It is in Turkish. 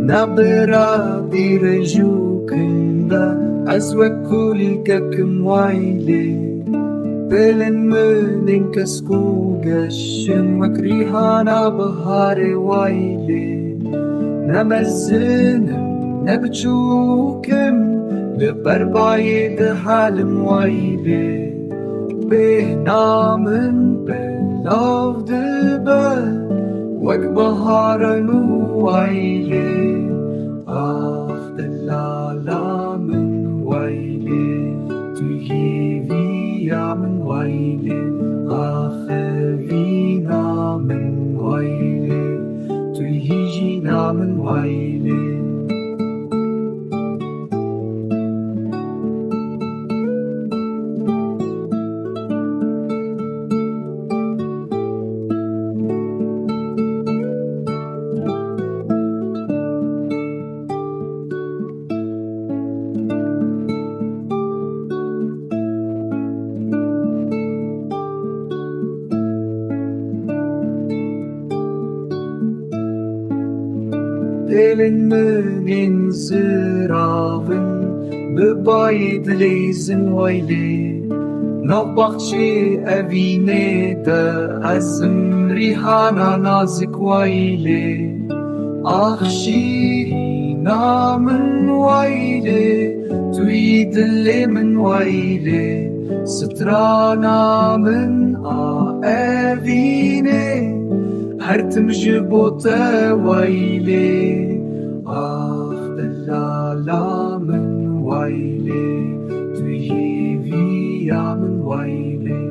نبرا direjukunda azwakulikakum waile Belen münin kaskugashin makrihana bahare waile Namazinem nabchukim bebarbayid halim waile Behnamen belavde be وكبهار ويلي دلالا من ويلي تجيبيا من ويلي خذينا من ويلي تجينا من ويلي Delen münin zıravın Bebayid leyzin wayle Nabakçı evine de Azm rihana nazik wayle Ahşirina min wayle Tuidli min wayle Strana min evine هرتم جبوتا ويلي دلالا من ويلي تجيبيا من ويلي